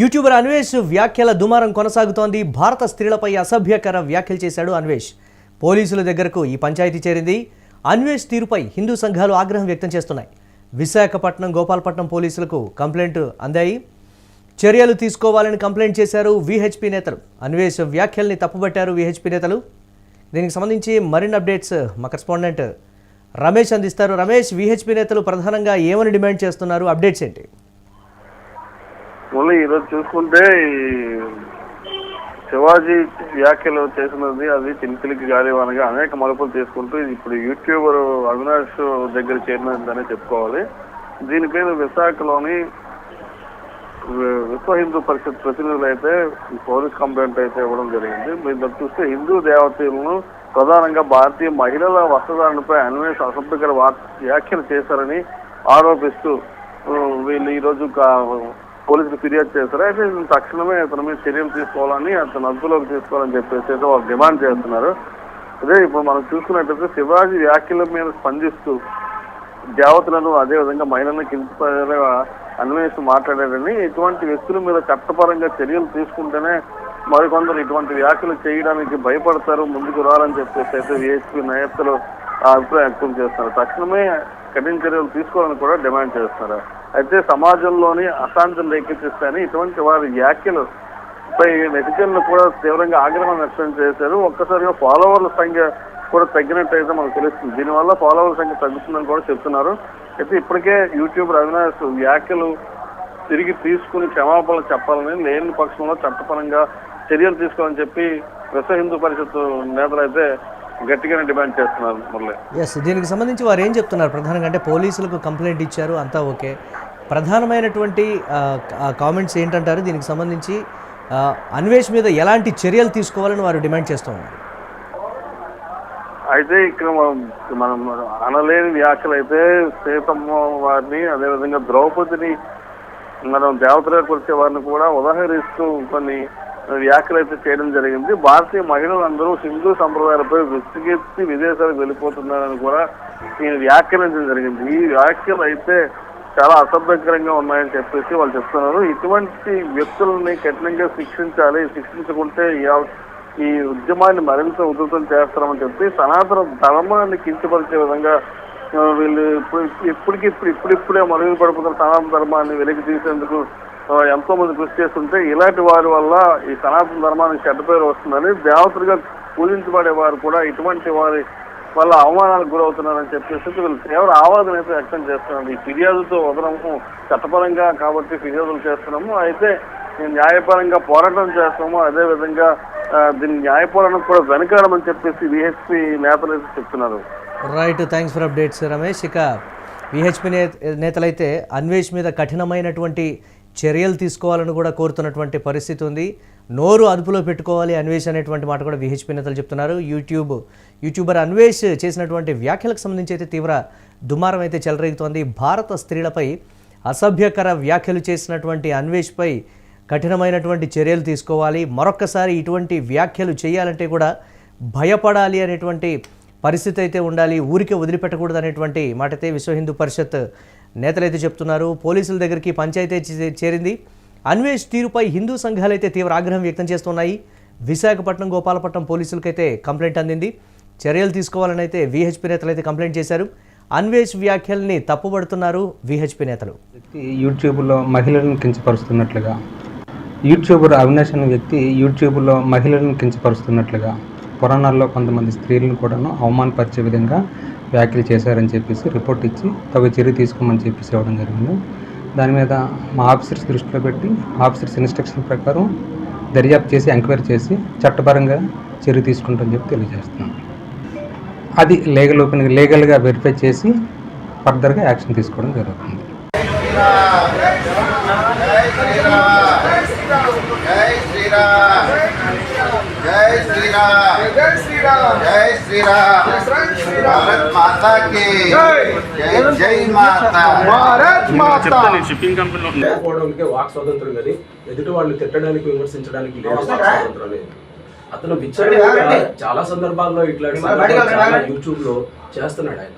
YouTuber Anvesh వ్యాఖ్యల దుమారం కొనసాగుతోంది. భారత స్త్రీలపై అసభ్యకర వ్యాఖ్యలు చేశాడు అన్వేష్. పోలీసుల దగ్గరకు ఈ పంచాయతీ చేరింది. అన్వేష్ తీరుపై హిందూ సంఘాలు ఆగ్రహం వ్యక్తం చేస్తున్నాయి. విశాఖపట్నం, గోపాలపట్నం పోలీసులకు కంప్లైంట్ అందాయి. చర్యలు తీసుకోవాలని కంప్లైంట్ చేశారు విహెచ్పి నేతలు. అన్వేష్ వ్యాఖ్యల్ని తప్పుబట్టారు విహెచ్పి నేతలు. దీనికి సంబంధించి మరిన్ని అప్డేట్స్ మా కరెస్పాండెంట్ రమేష్ అందిస్తారు. రమేష్, విహెచ్పి నేతలు ప్రధానంగా ఏమని డిమాండ్ చేస్తున్నారు? అప్డేట్స్ ఏంటి? మళ్ళీ ఈరోజు చూసుకుంటే శివాజీ వ్యాఖ్యలు చేసినది అది చిలికి గాలివానగా అనేక మలుపులు తీసుకుంటూ ఇప్పుడు యూట్యూబర్ అవినాష్ దగ్గర చేరినదని చెప్పుకోవాలి. దీనిపైన విశాఖలోని విశ్వ హిందూ పరిషత్ ప్రతినిధులు అయితే పోలీస్ కంప్లైంట్ అయితే ఇవ్వడం జరిగింది. మీరు చూస్తే హిందూ దేవతలను ప్రధానంగా భారతీయ మహిళల వస్త్రధారణపై అన్వేష్ అసభ్యకర వ్యాఖ్యలు చేశారని ఆరోపిస్తూ వీళ్ళు ఈరోజు పోలీసులు ఫిర్యాదు చేశారు. అయితే తక్షణమే అతని మీద చర్యలు తీసుకోవాలని, అతను అదుపులోకి తీసుకోవాలని చెప్పేసి అయితే వాళ్ళు డిమాండ్ చేస్తున్నారు. అదే ఇప్పుడు మనం చూసుకున్నట్లయితే శివాజీ వ్యాఖ్యల మీద స్పందిస్తూ దేవతలను అదేవిధంగా మహిళలను కించపడేలా అన్వేష్ మాట్లాడారని, ఇటువంటి వ్యక్తుల మీద చట్టపరంగా చర్యలు తీసుకుంటేనే మరికొందరు ఇటువంటి వ్యాఖ్యలు చేయడానికి భయపడతారు, ముందుకు రాలని చెప్పేసి అయితే విహెచ్పి నేతలు అభిప్రాయం వ్యక్తం చేస్తున్నారు. తక్షణమే కఠిన చర్యలు తీసుకోవాలని కూడా డిమాండ్ చేస్తున్నారు. అయితే సమాజంలోని అశాంతిని రేకెత్తిస్తాయని ఇటువంటి వారి వ్యాఖ్యలు పై నెటిజన్లు కూడా తీవ్రంగా ఆగ్రహం వ్యక్తం చేశారు. ఒక్కసారిగా ఫాలోవర్ల సంఖ్య కూడా తగ్గినట్టయితే మనకు తెలుస్తుంది. దీనివల్ల ఫాలోవర్ల సంఖ్య తగ్గుతుందని కూడా చెప్తున్నారు. అయితే ఇప్పటికే యూట్యూబర్ అవినాష్ వ్యాఖ్యలు తిరిగి తీసుకుని క్షమాపణలు చెప్పాలని, లేని పక్షంలో చట్టపరంగా చర్యలు తీసుకోవాలని చెప్పి విశ్వ హిందూ పరిషత్ నేతలు అయితే గట్టిగానే డిమాండ్ చేస్తున్నారు. మురళి, దీనికి సంబంధించి వారు ఏం చెప్తున్నారు? ప్రధానంగా అంటే పోలీసులకు కంప్లైంట్ ఇచ్చారు, అంతా ఓకే. ప్రధానమైనటువంటి కామెంట్స్ ఏంటంటారు? దీనికి సంబంధించి అన్వేష్ మీద ఎలాంటి చర్యలు తీసుకోవాలని వారు డిమాండ్ చేస్తూ ఉన్నారు. అయితే ఇక్కడ మనం అనలేని వ్యాఖ్యలు అయితే సీతమ్మ వారిని, అదేవిధంగా ద్రౌపదిని, మనం దేవతలకు వచ్చే వారిని కూడా ఉదాహరిస్తూ కొన్ని వ్యాఖ్యలు అయితే చేయడం జరిగింది. భారతీయ మహిళలందరూ హిందూ సంప్రదాయాలపై విసిగెత్తి విదేశాలకు వెళ్ళిపోతున్నారని కూడా ఈ వ్యాఖ్యానించడం జరిగింది. ఈ వ్యాఖ్యలు అయితే చాలా అసభ్యకరంగా ఉన్నాయని చెప్పేసి వాళ్ళు చెప్తున్నారు. ఇటువంటి వ్యక్తులని కఠినంగా శిక్షించాలి, శిక్షించుకుంటే ఈ ఉద్యమాన్ని మరింత ఉధృతం చేస్తారని చెప్పి సనాతన ధర్మాన్ని కించపరిచే విధంగా వీళ్ళు ఇప్పుడిప్పుడే మరుగున పడిపోతున్న సనాతన ధర్మాన్ని వెలికి తీసేందుకు ఎంతో మంది కృషి చేస్తుంటే ఇలాంటి వారి వల్ల ఈ సనాతన ధర్మానికి చెడ్డ పేరు వస్తుందని, దేవతలుగా పూజించబడే వారు కూడా ఇటువంటి వారి వల్ల అవమానాలకు గురవుతున్నారని చెప్పేసి వీళ్ళు తీవ్ర ఆవాదన అయితే వ్యక్తం చేస్తున్నారు. ఈ ఫిర్యాదుతో వదలము, చట్టపరంగా కాబట్టి ఫిర్యాదులు చేస్తున్నాము, అయితే న్యాయపరంగా పోరాటం చేస్తాము, అదేవిధంగా దీన్ని న్యాయపోరాటం కూడా వెనకాడమని చెప్పేసి విహెచ్పి నేతలు అయితే చెప్తున్నారు. Right, thanks for updates Ramesh. ఇక విహెచ్పి నేతలైతే అన్వేష్ మీద కఠినమైనటువంటి చర్యలు తీసుకోవాలని కూడా కోరుతున్నటువంటి పరిస్థితి ఉంది. నోరు అదుపులో పెట్టుకోవాలి అన్వేష్ అనేటువంటి మాట కూడా విహెచ్పి నేతలు చెప్తున్నారు. యూట్యూబర్ అన్వేష్ చేసినటువంటి వ్యాఖ్యలకు సంబంధించి అయితే తీవ్ర దుమారం అయితే చెలరేగుతోంది. భారత స్త్రీలపై అసభ్యకర వ్యాఖ్యలు చేసినటువంటి అన్వేష్పై కఠినమైనటువంటి చర్యలు తీసుకోవాలి, మరొక్కసారి ఇటువంటి వ్యాఖ్యలు చేయాలంటే కూడా భయపడాలి అనేటువంటి పరిస్థితి అయితే ఉండాలి, ఊరికే వదిలిపెట్టకూడదు అనేటువంటి మాట అయితే విశ్వ హిందూ పరిషత్ నేతలైతే చెప్తున్నారు. పోలీసుల దగ్గరికి పంచాయతీ చేరింది. అన్వేష్ తీరుపై హిందూ సంఘాలైతే తీవ్ర ఆగ్రహం వ్యక్తం చేస్తున్నాయి. విశాఖపట్నం, గోపాలపట్నం పోలీసులకైతే కంప్లైంట్ అందింది. చర్యలు తీసుకోవాలని అయితే విహెచ్పి నేతలు అయితే కంప్లైంట్ చేశారు. అన్వేష్ వ్యాఖ్యల్ని తప్పుపడుతున్నారు విహెచ్పి నేతలు. యూట్యూబ్లో మహిళలను కించపరుస్తున్నట్లుగా, యూట్యూబర్ అవినాష్ అనే వ్యక్తి యూట్యూబ్లో మహిళలను కించపరుస్తున్నట్లుగా, పురాణాల్లో కొంతమంది స్త్రీలను కూడాను అవమానపరిచే విధంగా వ్యాఖ్యలు చేశారని చెప్పేసి రిపోర్ట్ ఇచ్చి తగు చర్య తీసుకోమని చెప్పేసి ఇవ్వడం జరిగింది. దాని మీద మా ఆఫీసర్స్ దృష్టిలో పెట్టి ఆఫీసర్స్ ఇన్స్ట్రక్షన్ ప్రకారం దర్యాప్తు చేసి ఎంక్వైరీ చేసి చట్టపరంగా చర్య తీసుకుంటామని చెప్పి తెలియజేస్తున్నాం. అది లీగల్గా వెరిఫై చేసి ఫర్దర్గా యాక్షన్ తీసుకోవడం జరుగుతుంది. जय श्री राम, जय श्री राम, जय श्री राम, भारत माता की जय, जय माता, भारत माता. లేకపోవడానికి వాక్ స్వాతంత్రం కానీ ఎదుటి వాళ్ళు తిట్టడానికి విమర్శించడానికి లేదు స్వాతంత్రం లేదు. అతను విచ్చలవిడిగా చాలా సందర్భాల్లో ఇట్లాంటి యూట్యూబ్ లో చేస్తున్నాడు. ఆయన